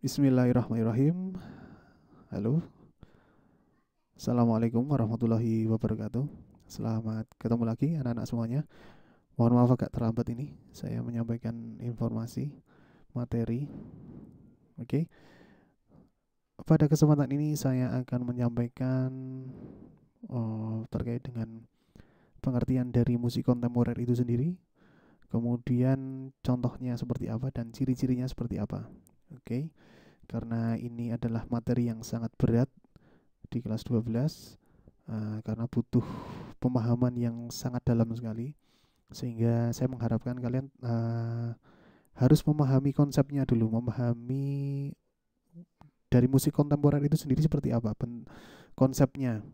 Bismillahirrahmanirrahim. Halo, Assalamualaikum warahmatullahi wabarakatuh. Selamat ketemu lagi anak-anak semuanya. Mohon maaf agak terlambat ini. Saya menyampaikan informasi, materi. Oke. Pada kesempatan ini saya akan menyampaikan terkait dengan pengertian dari musik kontemporer itu sendiri. Kemudian contohnya seperti apa dan ciri-cirinya seperti apa. Oke. Karena ini adalah materi yang sangat berat di kelas 12, karena butuh pemahaman yang sangat dalam sekali, sehingga saya mengharapkan kalian harus memahami konsepnya dulu, memahami dari musik kontemporer itu sendiri seperti apa, konsepnya,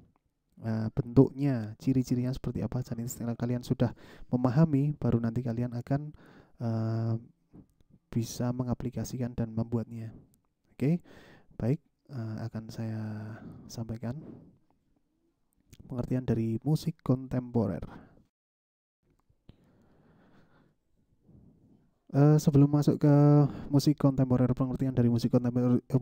bentuknya, ciri-cirinya seperti apa. Dan setelah kalian sudah memahami, baru nanti kalian akan bisa mengaplikasikan dan membuatnya. Oke, baik, akan saya sampaikan pengertian dari musik kontemporer. Sebelum masuk ke musik kontemporer, pengertian dari musik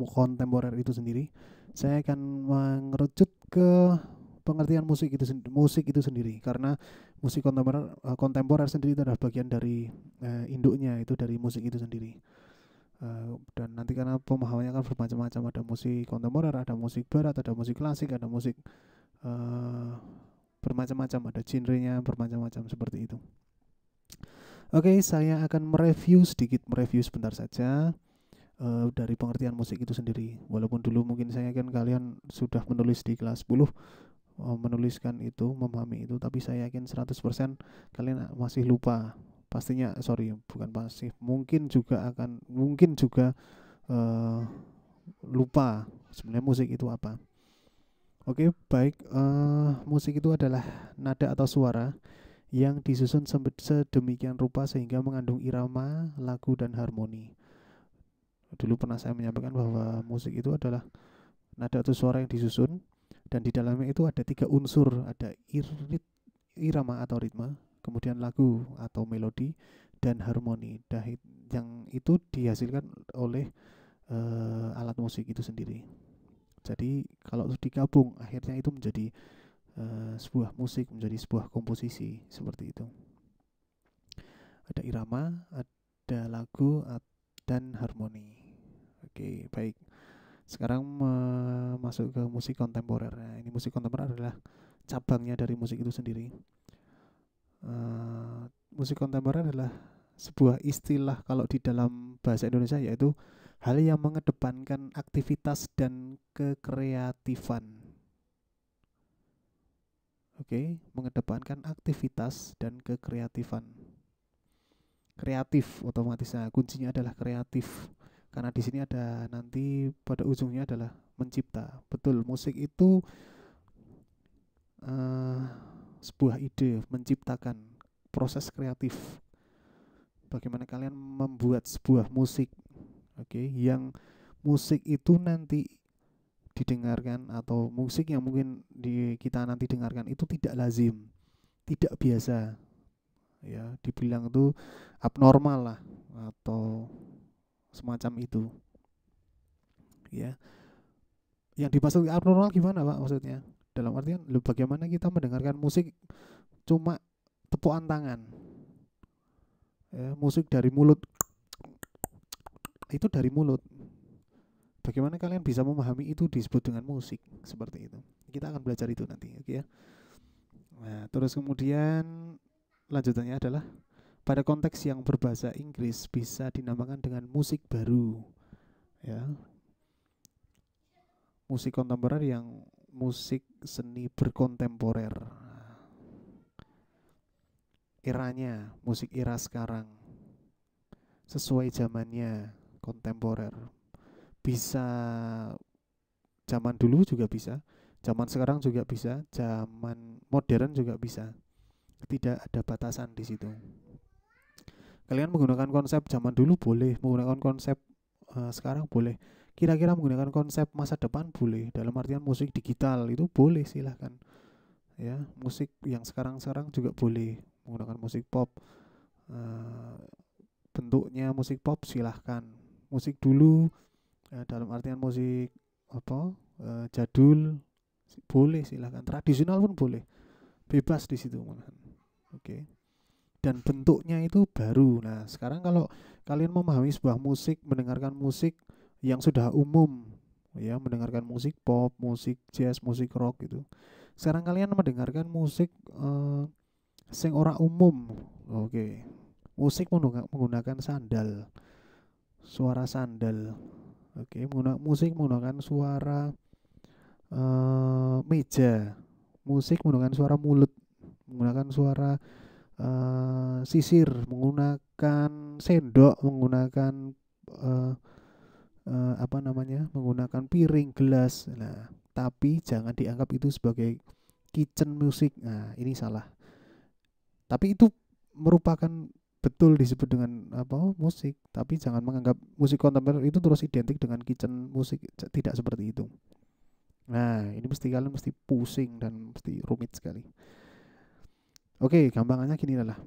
kontemporer itu sendiri, saya akan mengerucut ke pengertian musik itu sendiri, karena musik kontemporer sendiri itu adalah bagian dari induknya itu dari musik itu sendiri. Dan nanti karena pemahamannya kan bermacam-macam, ada musik kontemporer, ada musik barat, ada musik klasik, ada musik bermacam-macam, ada genrenya bermacam-macam seperti itu. Oke, saya akan mereview sebentar saja dari pengertian musik itu sendiri. Walaupun dulu mungkin saya kan kalian sudah menulis di kelas 10, menuliskan itu, memahami itu, tapi saya yakin 100% kalian masih lupa. Pastinya, bukan pasti, mungkin juga lupa sebenarnya musik itu apa. Oke, baik. Musik itu adalah nada atau suara yang disusun sedemikian rupa sehingga mengandung irama, lagu, dan harmoni. Dulu pernah saya menyampaikan bahwa musik itu adalah nada atau suara yang disusun, dan di dalamnya itu ada 3 unsur, ada irama atau ritme, kemudian lagu atau melodi, dan harmoni. Yang itu dihasilkan oleh alat musik itu sendiri. Jadi kalau digabung akhirnya itu menjadi sebuah musik, menjadi sebuah komposisi seperti itu. Ada irama, ada lagu, dan harmoni. Oke, baik. Sekarang masuk ke musik kontemporer. Nah, ini musik kontemporer adalah cabangnya dari musik itu sendiri. Musik kontemporer adalah sebuah istilah kalau di dalam bahasa Indonesia, yaitu hal yang mengedepankan aktivitas dan kekreatifan. Oke, mengedepankan aktivitas dan kekreatifan. Kreatif otomatis, kuncinya adalah kreatif, karena di sini ada nanti pada ujungnya adalah mencipta. Betul, musik itu sebuah ide, menciptakan, proses kreatif. Bagaimana kalian membuat sebuah musik, yang musik itu nanti didengarkan, atau musik yang mungkin kita nanti dengarkan itu tidak lazim, tidak biasa, ya, dibilang itu abnormal lah atau semacam itu, ya. Yang dimaksud abnormal gimana, Pak, maksudnya? Dalam artian, bagaimana kita mendengarkan musik cuma tepukan tangan, ya, musik dari mulut, itu dari mulut. Bagaimana kalian bisa memahami itu disebut dengan musik seperti itu? Kita akan belajar itu nanti, oke ya. Nah, terus kemudian lanjutannya adalah pada konteks yang berbahasa Inggris bisa dinamakan dengan musik baru, ya. Musik kontemporer yang musik seni berkontemporer. Eranya, musik era sekarang, sesuai zamannya, kontemporer. Bisa zaman dulu juga bisa, zaman sekarang juga bisa, zaman modern juga bisa. Tidak ada batasan di situ. Kalian menggunakan konsep zaman dulu boleh, menggunakan konsep sekarang boleh. Kira-kira menggunakan konsep masa depan boleh. Dalam artian musik digital itu boleh, silahkan. Ya, musik yang sekarang-sekarang juga boleh menggunakan musik pop. Bentuknya musik pop silahkan. Musik dulu dalam artian musik apa jadul boleh, silahkan, tradisional pun boleh, bebas di situ malahan. Oke. Dan bentuknya itu baru. Nah, sekarang kalau kalian memahami sebuah musik, mendengarkan musik yang sudah umum, ya, mendengarkan musik pop, musik jazz, musik rock gitu. Sekarang kalian mendengarkan musik sing ora umum. Oke. Musik menggunakan sandal, suara sandal. Oke, musik menggunakan suara meja, musik menggunakan suara mulut, menggunakan suara sisir, menggunakan sendok, menggunakan apa namanya, menggunakan piring, gelas. Nah, tapi jangan dianggap itu sebagai kitchen music. Nah, ini salah. Tapi itu merupakan betul disebut dengan apa, musik, tapi jangan menganggap musik kontemporer itu terus identik dengan kitchen musik. Tidak seperti itu. Nah, ini kalian mesti pusing dan mesti rumit sekali. Oke, gampangannya gini lah.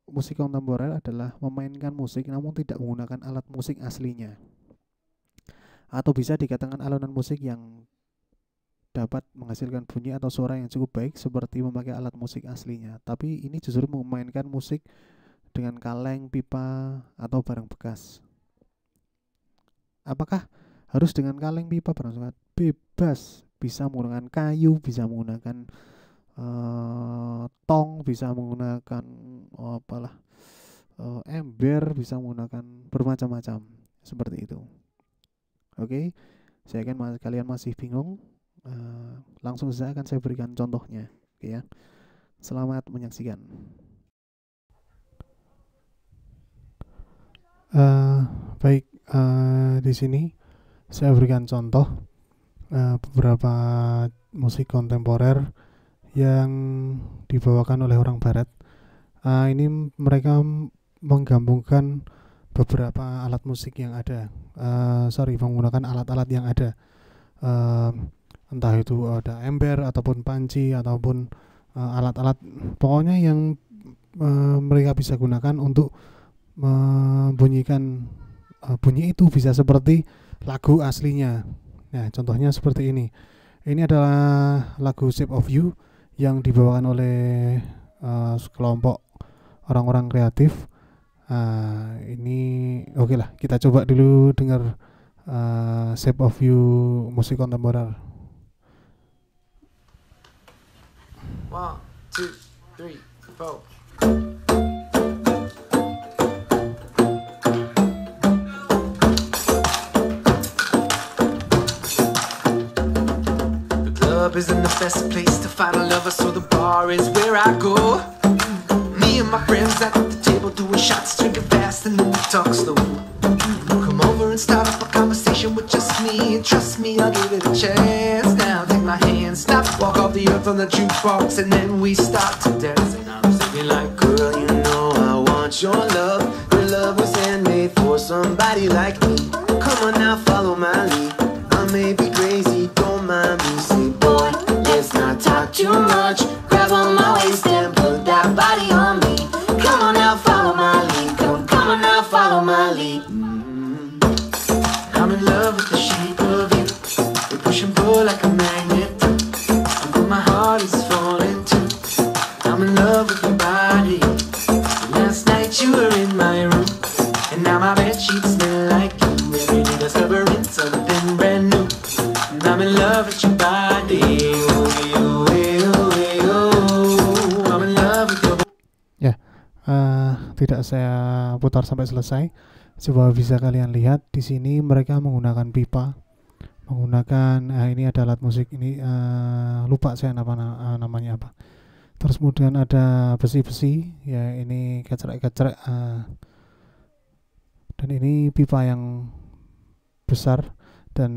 Musik kontemporer adalah memainkan musik namun tidak menggunakan alat musik aslinya. Atau bisa dikatakan alunan musik yang dapat menghasilkan bunyi atau suara yang cukup baik seperti memakai alat musik aslinya. Tapi ini justru memainkan musik dengan kaleng, pipa, atau barang bekas. Apakah harus dengan kaleng, pipa, barang bekas? Bebas. Bisa menggunakan kayu, bisa menggunakan tong, bisa menggunakan ember, bisa menggunakan bermacam-macam seperti itu. Oke, saya yakin kalian masih bingung. Langsung saja akan saya berikan contohnya. Oke ya, selamat menyaksikan. Baik, di sini saya berikan contoh beberapa musik kontemporer yang dibawakan oleh orang Barat. Ini mereka menggabungkan beberapa alat musik yang ada, menggunakan alat-alat yang ada, entah itu ada ember ataupun panci ataupun alat-alat, pokoknya yang mereka bisa gunakan untuk membunyikan bunyi itu bisa seperti lagu aslinya. Nah, contohnya seperti ini. Ini adalah lagu Shape of You yang dibawakan oleh kelompok orang-orang kreatif. Ini oke lah, kita coba dulu dengar Shape of You musik kontemporer. 1, 2, 3, 4. Isn't the best place to find a lover, so the bar is where I go. Me and my friends at the table doing shots, drinking fast and then we talk slow. Come over and start up a conversation with just me, and trust me, I'll give it a chance. Now take my hand, stop, walk off the earth on the jukebox, and then we start to dance. And I'm singing like, girl, you know I want your love. Your love was handmade for somebody like me. Come on now, follow my lead. I may be crazy, don't mind me. Say, boy, let's not talk too much. Grab on my waist and put that body on me. Come on now, follow my lead. Come on now, follow my lead. I'm in love with the shape of you. We push and pull like a magnet. And my heart is falling too. I'm in love with your body. Last night you were in my room, and now my bedsheets smell like you. Every day discovering something brand new. And I'm in love with your body. I'm in love with your body. Ya, tidak saya putar sampai selesai. Coba bisa kalian lihat di sini mereka menggunakan pipa, menggunakan ini ada alat musik ini, lupa saya namanya apa. Terus kemudian ada besi-besi, ya ini kecrek-kecrek, dan ini pipa yang besar, dan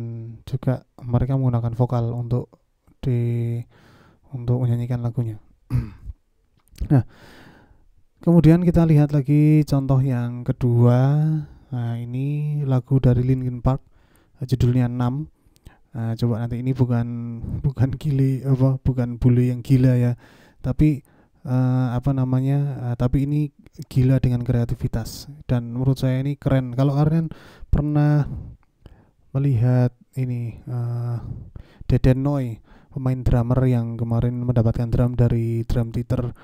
juga mereka menggunakan vokal untuk menyanyikan lagunya. Nah, kemudian kita lihat lagi contoh yang kedua. Nah, ini lagu dari Linkin Park, judulnya 6. Coba nanti ini bukan bule yang gila ya, tapi tapi ini gila dengan kreativitas, dan menurut saya ini keren. Kalau kalian pernah melihat ini Deden Noy, pemain drummer yang kemarin mendapatkan drum dari drum theater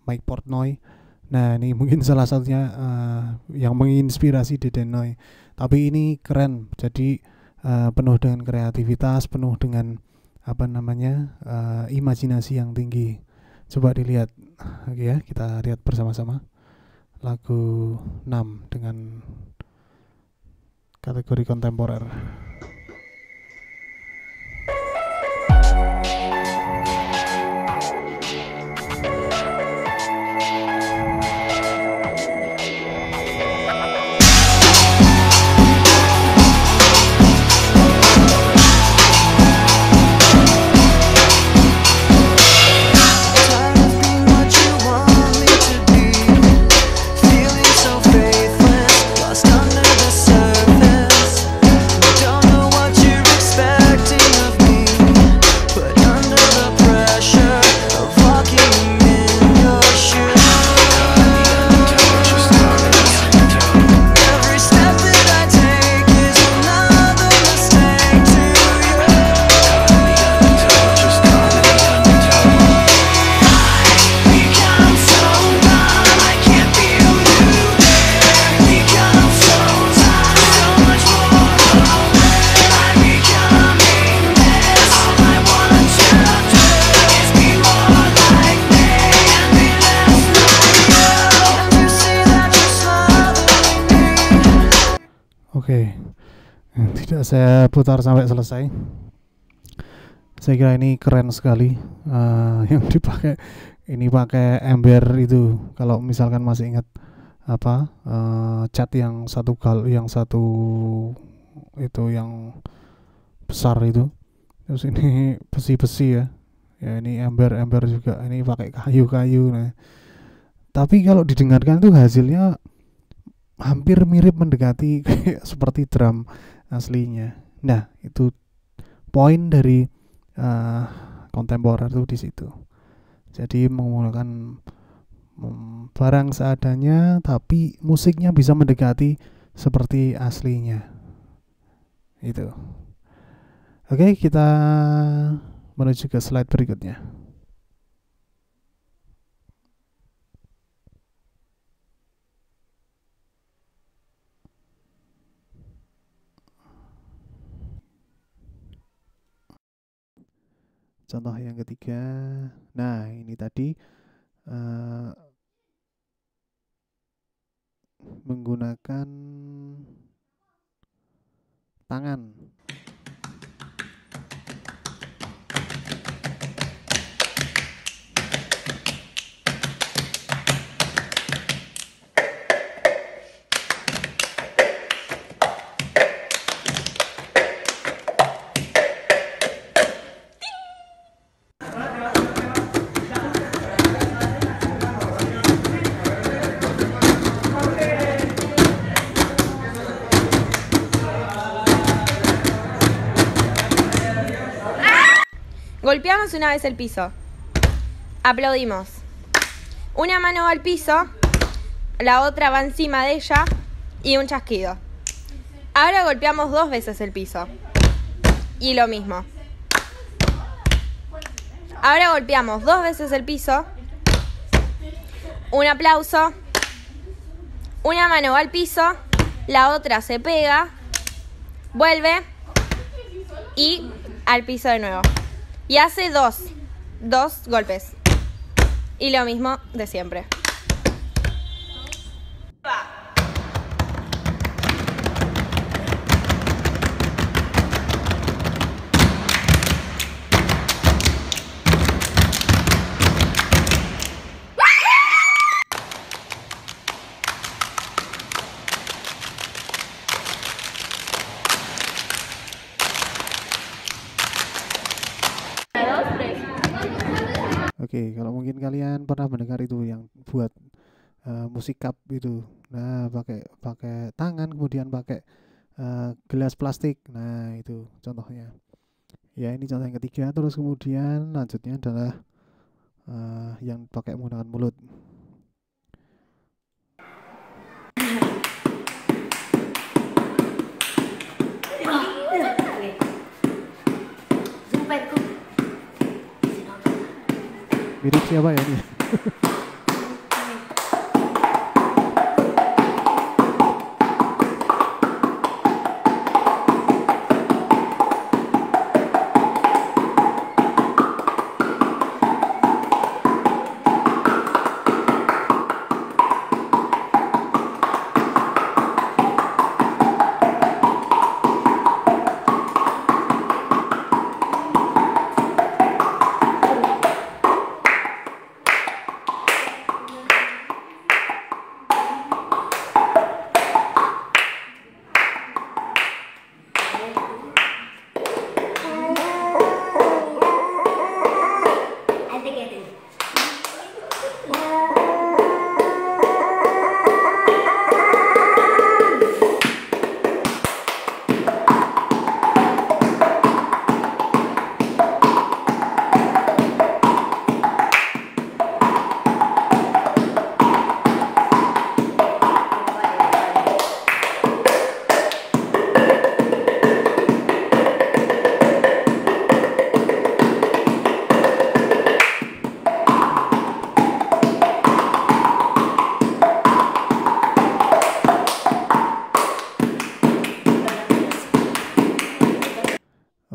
Mike Portnoy. Nah, ini mungkin salah satunya yang menginspirasi Deden Noy. Tapi ini keren, jadi penuh dengan kreativitas, penuh dengan imajinasi yang tinggi. Coba dilihat, oke ya, kita lihat bersama-sama lagu 6 dengan kategori kontemporer. Oke, tidak saya putar sampai selesai. Saya kira ini keren sekali. Yang dipakai ini pakai ember itu. Kalau misalkan masih ingat cat yang satu itu yang besar itu. Terus ini besi-besi ya. Ya ini ember juga. Ini pakai kayu-kayu. Nah, tapi kalau didengarkan itu hasilnya hampir mirip mendekati seperti drum aslinya. Nah, itu poin dari kontemporer itu di situ. Jadi menggunakan barang seadanya, tapi musiknya bisa mendekati seperti aslinya. Itu. Oke, kita menuju ke slide berikutnya. Contoh yang ketiga, nah ini tadi menggunakan tangan. Golpeamos una vez el piso. Aplaudimos. Una mano va al piso, la otra va encima de ella y un chasquido. Ahora golpeamos 2 veces el piso. Y lo mismo. Ahora golpeamos 2 veces el piso. Un aplauso. Una mano va al piso, la otra se pega, vuelve y al piso de nuevo. Y hace 2 golpes. Y lo mismo de siempre. Oke, kalau mungkin kalian pernah mendengar itu yang buat musik cup itu. Nah, pakai tangan, kemudian pakai gelas plastik. Nah, itu contohnya. Ya, ini contoh yang ketiga. Terus kemudian lanjutnya adalah yang pakai menggunakan mulut. Mirip siapa ya ini?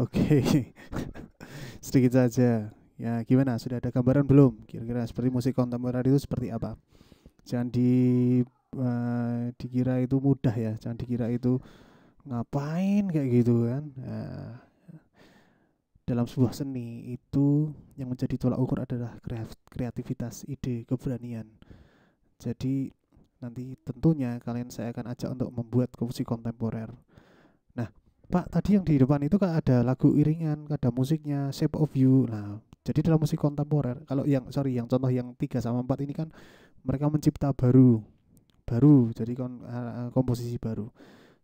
Oke, sedikit saja. Ya, gimana? Sudah ada gambaran belum? Kira-kira seperti musik kontemporer itu seperti apa? Jangan dikira itu mudah ya. Jangan dikira itu ngapain kayak gitu kan. Nah, dalam sebuah seni itu yang menjadi tolak ukur adalah kreativitas, ide, keberanian. Jadi nanti tentunya kalian saya akan ajak untuk membuat musik kontemporer. Nah, Pak, tadi yang di depan itu kan ada lagu iringan, ada musiknya, Shape of You. Nah, jadi dalam musik kontemporer, kalau yang contoh yang 3 sama 4 ini kan mereka mencipta baru, jadi komposisi baru.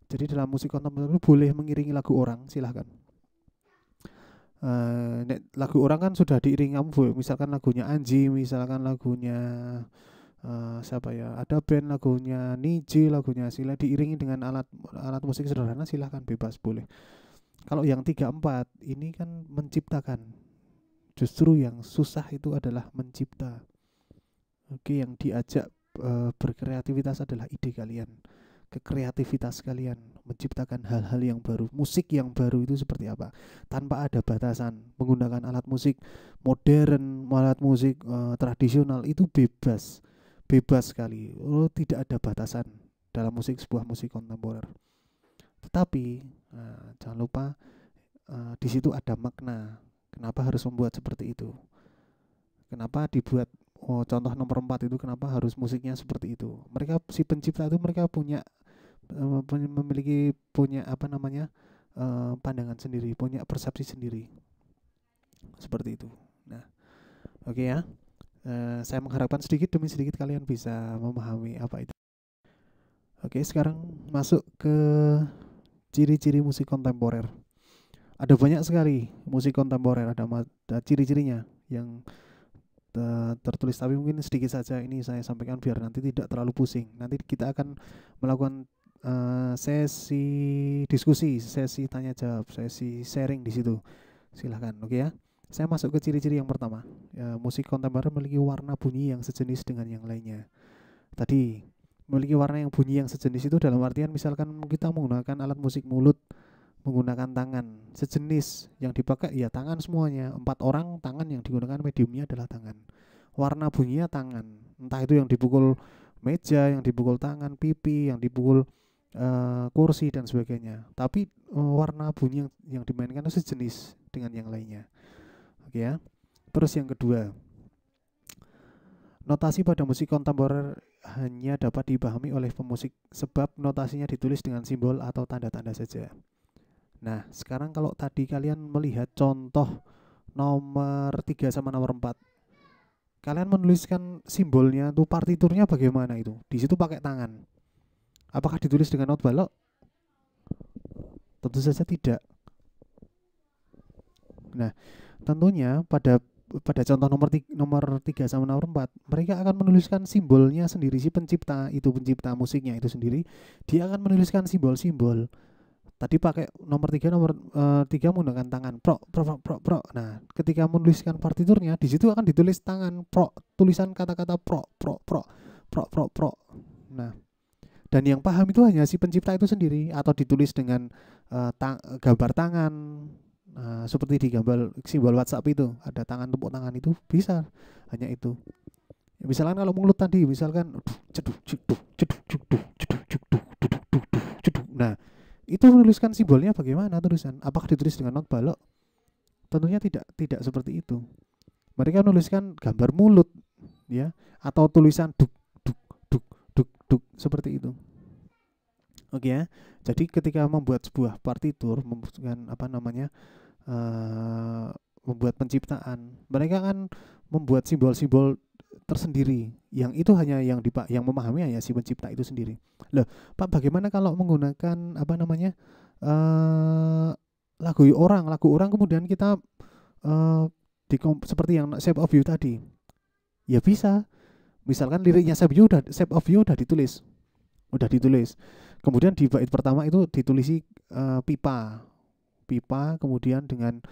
Jadi dalam musik kontemporer itu boleh mengiringi lagu orang, silahkan. Lagu orang kan sudah diiringi, misalkan lagunya Anji, misalkan lagunya siapa ya, ada band lagunya Niji, lagunya Sila, diiringi dengan alat musik sederhana, silahkan, bebas, boleh. Kalau yang 3, 4 ini kan menciptakan, justru yang susah itu adalah mencipta. Oke, yang diajak berkreativitas adalah ide kalian, kekreativitas kalian, menciptakan hal-hal yang baru, musik yang baru itu seperti apa, tanpa ada batasan, menggunakan alat musik modern, alat musik tradisional, itu bebas sekali. Tidak ada batasan dalam sebuah musik kontemporer. Tetapi jangan lupa di situ ada makna. Kenapa harus membuat seperti itu? Kenapa dibuat contoh nomor 4 itu, kenapa harus musiknya seperti itu? Mereka, si pencipta itu, mereka memiliki pandangan sendiri, punya persepsi sendiri. Seperti itu. Nah, oke ya. Saya mengharapkan sedikit demi sedikit kalian bisa memahami apa itu. Oke, sekarang masuk ke ciri-ciri musik kontemporer. Ada banyak sekali musik kontemporer, ada ciri-cirinya yang tertulis, tapi mungkin sedikit saja ini saya sampaikan biar nanti tidak terlalu pusing. Nanti kita akan melakukan sesi diskusi, sesi tanya jawab, sesi sharing di situ. Silahkan, oke ya. Saya masuk ke ciri-ciri yang pertama. Musik kontemporer memiliki warna bunyi yang sejenis dengan yang lainnya. Tadi, memiliki warna yang bunyi yang sejenis itu dalam artian misalkan kita menggunakan alat musik mulut, menggunakan tangan, sejenis yang dipakai ya tangan semuanya. 4 orang, tangan yang digunakan mediumnya adalah tangan. Warna bunyinya tangan. Entah itu yang dipukul meja, yang dipukul tangan, pipi, yang dipukul kursi dan sebagainya. Tapi warna bunyi yang dimainkan itu sejenis dengan yang lainnya. Oke ya. Terus yang kedua, notasi pada musik kontemporer hanya dapat dipahami oleh pemusik sebab notasinya ditulis dengan simbol atau tanda-tanda saja. Nah, sekarang kalau tadi kalian melihat contoh nomor 3 sama nomor 4, kalian menuliskan simbolnya tuh, partiturnya bagaimana itu? Di situ pakai tangan. Apakah ditulis dengan not balok? Tentu saja tidak. Nah, tentunya pada contoh nomor 3 sama nomor 4, mereka akan menuliskan simbolnya sendiri. Si pencipta musiknya itu sendiri, dia akan menuliskan simbol-simbol. Tadi pakai nomor 3 menggunakan tangan pro. Nah, ketika menuliskan partiturnya di situ akan ditulis tangan pro, tulisan kata-kata pro. Nah, dan yang paham itu hanya si pencipta itu sendiri, atau ditulis dengan gambar tangan. Seperti di gambar simbol WhatsApp itu ada tangan, tepuk tangan, itu bisa hanya itu. Misalkan kalau mengelut tadi, misalkan nah, itu menuliskan simbolnya bagaimana tulisan? Apakah ditulis dengan not balok? Tentunya tidak seperti itu. Mereka menuliskan gambar mulut, ya, atau tulisan duk seperti itu. Oke ya. Jadi ketika membuat sebuah partitur, membutuhkan membuat penciptaan, mereka kan membuat simbol-simbol tersendiri, yang itu hanya yang memahami hanya si pencipta itu sendiri. Loh, Pak, bagaimana kalau menggunakan lagu orang kemudian kita seperti yang Shape of You tadi? Ya bisa. Misalkan liriknya Shape of You udah ditulis. Kemudian di bait pertama itu ditulisi pipa, kemudian dengan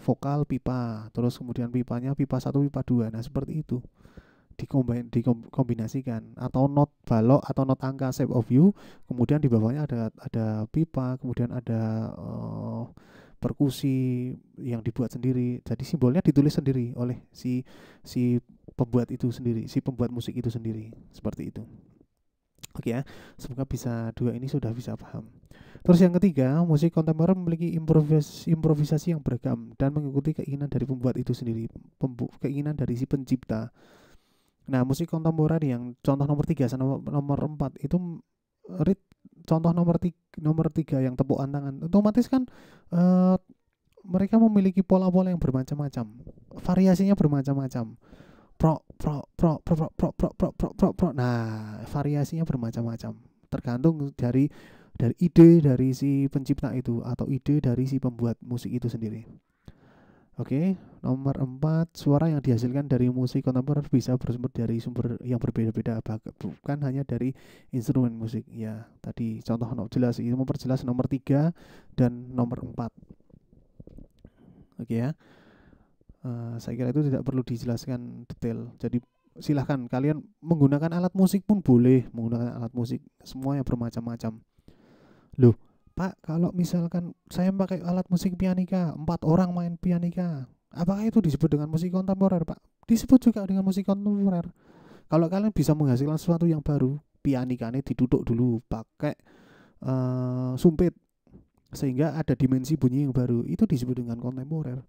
vokal pipa, terus kemudian pipanya pipa 1, pipa 2. Nah, seperti itu dikombinasikan, atau not balok atau not angka Shape of You, kemudian di bawahnya ada pipa, kemudian ada perkusi yang dibuat sendiri. Jadi simbolnya ditulis sendiri oleh si pembuat itu sendiri, si pembuat musik itu sendiri, seperti itu. Oke ya, semoga dua ini sudah bisa paham. Terus yang ketiga, musik kontemporer memiliki improvisasi yang beragam dan mengikuti keinginan dari pembuat itu sendiri, keinginan dari si pencipta. Nah, musik kontemporer yang contoh nomor 3 sama nomor 4 itu contoh nomor 3 yang tepukan tangan, otomatis kan mereka memiliki pola-pola yang bermacam-macam, variasinya bermacam-macam. Nah, variasinya bermacam-macam, tergantung dari ide dari si pencipta itu atau ide dari si pembuat musik itu sendiri. Oke, nomor 4, suara yang dihasilkan dari musik kontemporer bisa bersumber dari sumber yang berbeda-beda, bukan hanya dari instrumen musik. Ya, tadi contoh jelas itu memperjelas nomor 3 dan nomor 4. Oke ya. Saya kira itu tidak perlu dijelaskan detail. Jadi silahkan kalian menggunakan alat musik pun boleh, menggunakan alat musik semuanya bermacam-macam. Loh, Pak, kalau misalkan saya pakai alat musik pianika, 4 orang main pianika, apakah itu disebut dengan musik kontemporer, Pak? Disebut juga dengan musik kontemporer. Kalau kalian bisa menghasilkan sesuatu yang baru, pianikanya ditutup dulu pakai sumpit sehingga ada dimensi bunyi yang baru, itu disebut dengan kontemporer.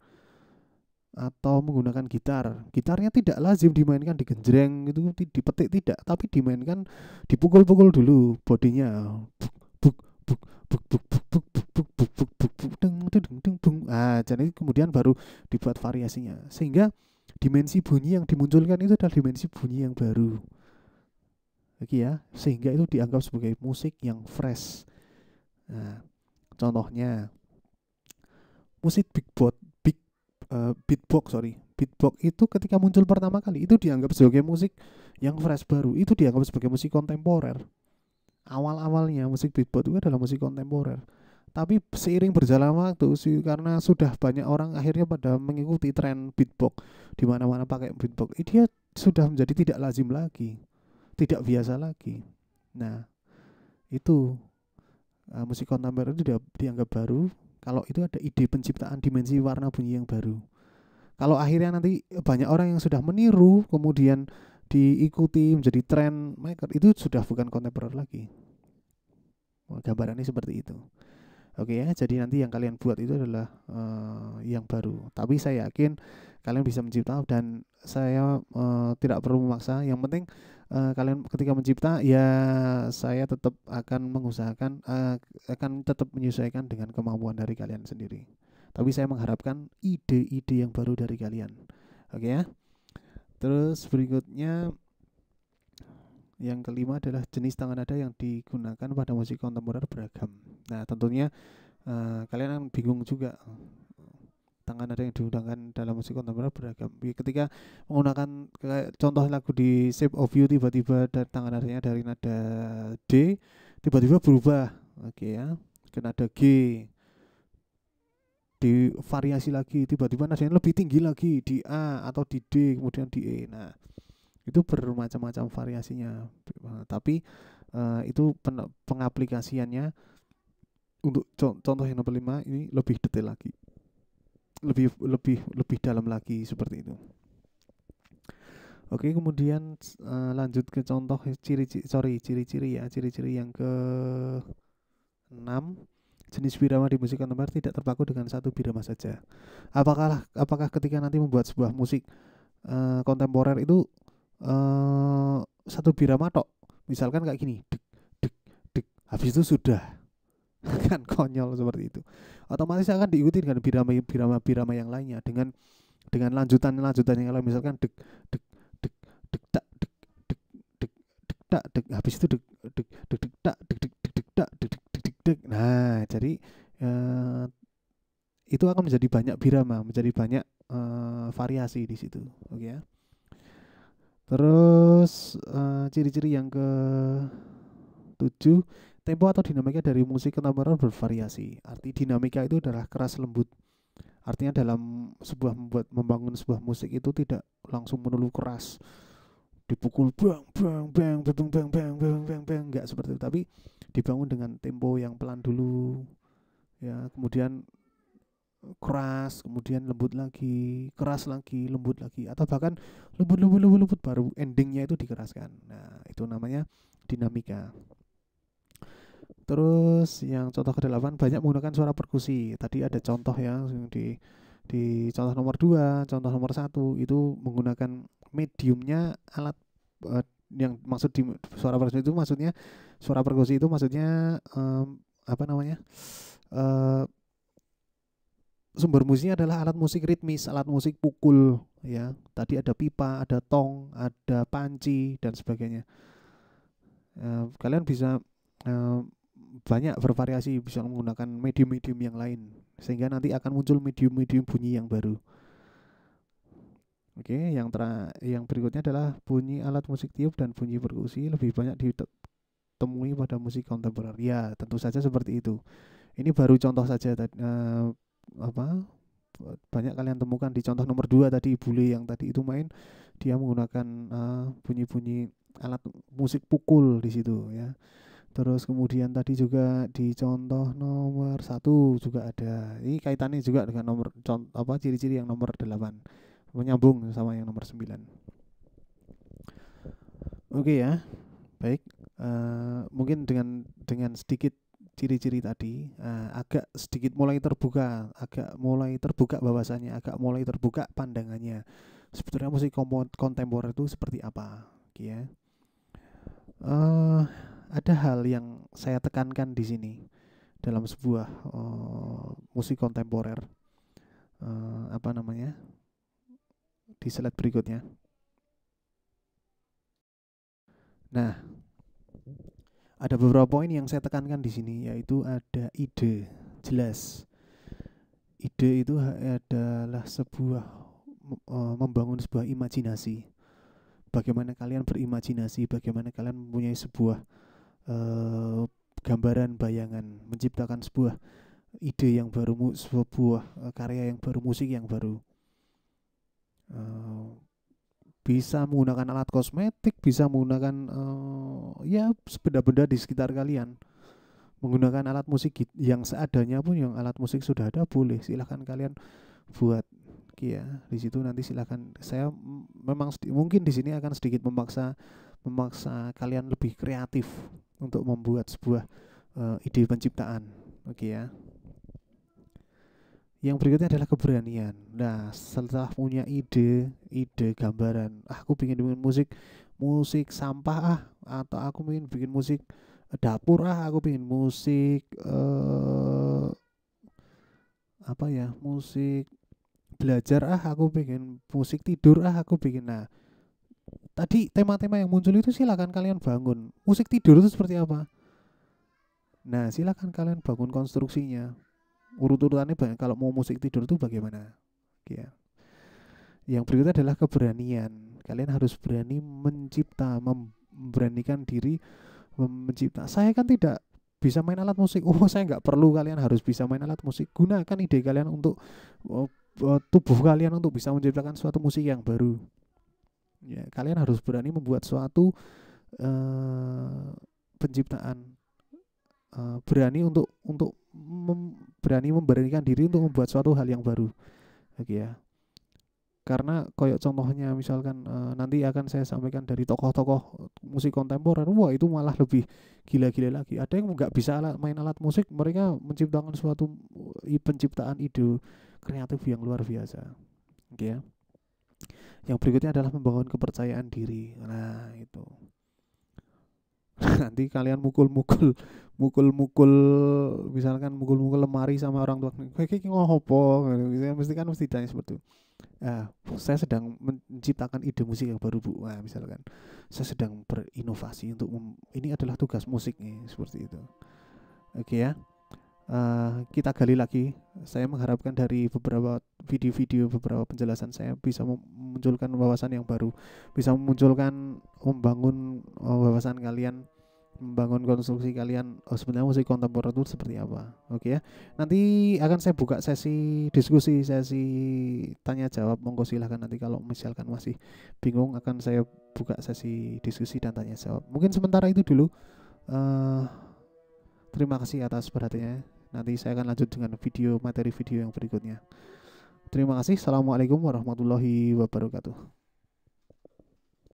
Atau menggunakan gitarnya tidak lazim dimainkan digenjreng itu, dipetik tidak, tapi dimainkan, dipukul-pukul dulu bodinya, jadi kemudian baru dibuat variasinya, sehingga dimensi bunyi yang dimunculkan itu adalah dimensi bunyi yang baru. Oke ya, sehingga itu dianggap sebagai musik yang fresh. Nah, contohnya musik beatbox itu ketika muncul pertama kali itu dianggap sebagai musik yang fresh baru, itu dianggap sebagai musik kontemporer. Awal-awalnya musik beatbox itu adalah musik kontemporer, tapi seiring berjalan waktu karena sudah banyak orang akhirnya pada mengikuti tren beatbox, di mana-mana pakai beatbox, dia sudah menjadi tidak lazim lagi, tidak biasa lagi. Nah, itu musik kontemporer itu dianggap baru kalau itu ada ide penciptaan dimensi warna bunyi yang baru. Kalau akhirnya nanti banyak orang yang sudah meniru kemudian diikuti menjadi tren maker, itu sudah bukan kontemporer lagi. Gambarannya seperti itu. Oke ya, jadi nanti yang kalian buat itu adalah yang baru. Tapi saya yakin kalian bisa mencipta, dan saya tidak perlu memaksa. Yang penting kalian ketika mencipta, ya saya tetap akan mengusahakan, akan tetap menyesuaikan dengan kemampuan dari kalian sendiri. Tapi saya mengharapkan ide-ide yang baru dari kalian. Oke ya. Terus berikutnya, yang kelima adalah jenis tangan nada yang digunakan pada musik kontemporer beragam. Nah, tentunya kalian akan bingung juga, tangan nada yang digunakan dalam musik kontemporer beragam. Ketika menggunakan contoh lagu di Shape of You, tiba-tiba tangan nadanya dari nada D tiba-tiba berubah. Oke ya. ke nada G, di variasi lagi tiba-tiba nadanya lebih tinggi lagi di A atau di D kemudian di E. Nah itu bermacam-macam variasinya. Tapi itu pengaplikasiannya untuk contoh yang nomor 5 ini lebih detail lagi, lebih dalam lagi seperti itu. Oke, kemudian lanjut ke contoh ciri-ciri yang ke 6. Jenis birama di musik kontemporer tidak terpaku dengan satu birama saja. Apakah ketika nanti membuat sebuah musik kontemporer itu satu birama tok? Misalkan kayak gini, dek dek dek, habis itu sudah. Kan konyol seperti itu. Otomatis akan diikuti dengan birama yang lainnya dengan lanjutan yang lain, misalkan dek dek dek dek tak dek dek dek dek tak dek, habis itu dek dek dek dek tak dek dek dek dek tak dek dek dek dek. Nah, jadi itu akan menjadi banyak birama, menjadi banyak variasi di situ. Oke ya. Terus ciri-ciri yang ke 7, tempo atau dinamika dari musik kontemporer bervariasi. Arti dinamika itu adalah keras lembut. Artinya dalam membangun sebuah musik itu tidak langsung melulu keras, dipukul bang bang bang bang bang bang bang bang bang, enggak seperti itu, tapi dibangun dengan tempo yang pelan dulu ya, kemudian keras, kemudian lembut lagi, keras lagi, lembut lagi, atau bahkan lembut baru endingnya itu dikeraskan. Nah, itu namanya dinamika. Terus yang contoh ke-8, banyak menggunakan suara perkusi. Tadi ada contoh ya di contoh nomor 2, contoh nomor 1 itu menggunakan mediumnya alat yang maksud di suara perkusi itu maksudnya apa namanya? Sumber musiknya adalah alat musik ritmis, alat musik pukul ya. Tadi ada pipa, ada tong, ada panci dan sebagainya. Kalian bisa banyak bervariasi, bisa menggunakan medium-medium yang lain sehingga nanti akan muncul medium-medium bunyi yang baru. Oke, yang berikutnya adalah bunyi alat musik tiup dan bunyi perkusi lebih banyak ditemui pada musik kontemporer. Ya, tentu saja seperti itu. Ini baru contoh saja banyak kalian temukan di contoh nomor 2 tadi, bule yang tadi itu main, dia menggunakan bunyi-bunyi alat musik pukul di situ ya. Terus kemudian tadi juga di contoh nomor 1 juga ada. Ini kaitannya juga dengan ciri-ciri yang nomor 8. Menyambung sama yang nomor 9. Oke ya. Baik. Mungkin dengan sedikit ciri-ciri tadi agak sedikit mulai terbuka bahwasannya, agak mulai terbuka pandangannya. Sebetulnya musik kontemporer itu seperti apa, oke ya. Ada hal yang saya tekankan di sini dalam sebuah musik kontemporer. Di slide berikutnya. Nah, ada beberapa poin yang saya tekankan di sini, yaitu ada ide, jelas. Ide itu adalah membangun sebuah imajinasi. Bagaimana kalian berimajinasi, bagaimana kalian mempunyai sebuah gambaran, bayangan, menciptakan sebuah ide yang baru, sebuah karya yang baru, musik yang baru. Bisa menggunakan alat kosmetik, bisa menggunakan benda-benda di sekitar kalian. Menggunakan alat musik yang seadanya pun, yang alat musik sudah ada, boleh, silahkan kalian buat. Ya, di situ nanti silahkan. Saya memang mungkin di sini akan sedikit memaksa kalian lebih kreatif untuk membuat sebuah ide penciptaan. Oke ya. Yang berikutnya adalah keberanian. Nah, setelah punya ide gambaran, aku ingin bikin musik sampah atau aku ingin bikin musik dapur aku ingin musik musik belajar aku pengen musik tidur aku bikin. Nah, tadi tema-tema yang muncul itu silakan kalian bangun. Musik tidur itu seperti apa? Nah, silakan kalian bangun konstruksinya. Urut-urutannya banyak. Kalau mau musik tidur itu bagaimana? Ya. Yang berikutnya adalah keberanian. Kalian harus berani mencipta, memberanikan diri mencipta. Saya kan tidak bisa main alat musik. Oh, saya nggak perlu kalian harus bisa main alat musik. Gunakan ide kalian untuk tubuh kalian untuk bisa menciptakan suatu musik yang baru. Ya, kalian harus berani membuat suatu penciptaan, berani berani memberanikan diri untuk membuat suatu hal yang baru. Oke ya. Karena kayak contohnya misalkan nanti akan saya sampaikan dari tokoh-tokoh musik kontemporer, wah itu malah lebih gila-gila lagi. Ada yang nggak bisa main alat musik, mereka menciptakan suatu penciptaan ide kreatif yang luar biasa. Oke ya. Yang berikutnya adalah membangun kepercayaan diri. Nah itu. Nanti kalian mukul-mukul misalkan mukul-mukul lemari sama orang tua, kayak ngopo, mesti tanya seperti itu. Saya sedang menciptakan ide musik yang baru, Bu. Nah, misalkan saya sedang berinovasi untuk ini adalah tugas musiknya, seperti itu. Oke ya. Kita gali lagi. Saya mengharapkan dari beberapa video-video, beberapa penjelasan saya bisa memunculkan wawasan yang baru, bisa membangun wawasan kalian, membangun konstruksi kalian. Sebenarnya musik kontemporer itu seperti apa. Oke ya. Nanti akan saya buka sesi diskusi, sesi tanya jawab. Monggo silahkan, nanti kalau misalkan masih bingung akan saya buka sesi diskusi dan tanya jawab. Mungkin sementara itu dulu. Terima kasih atas perhatiannya. Nanti saya akan lanjut dengan materi video yang berikutnya. Terima kasih. Assalamualaikum warahmatullahi wabarakatuh.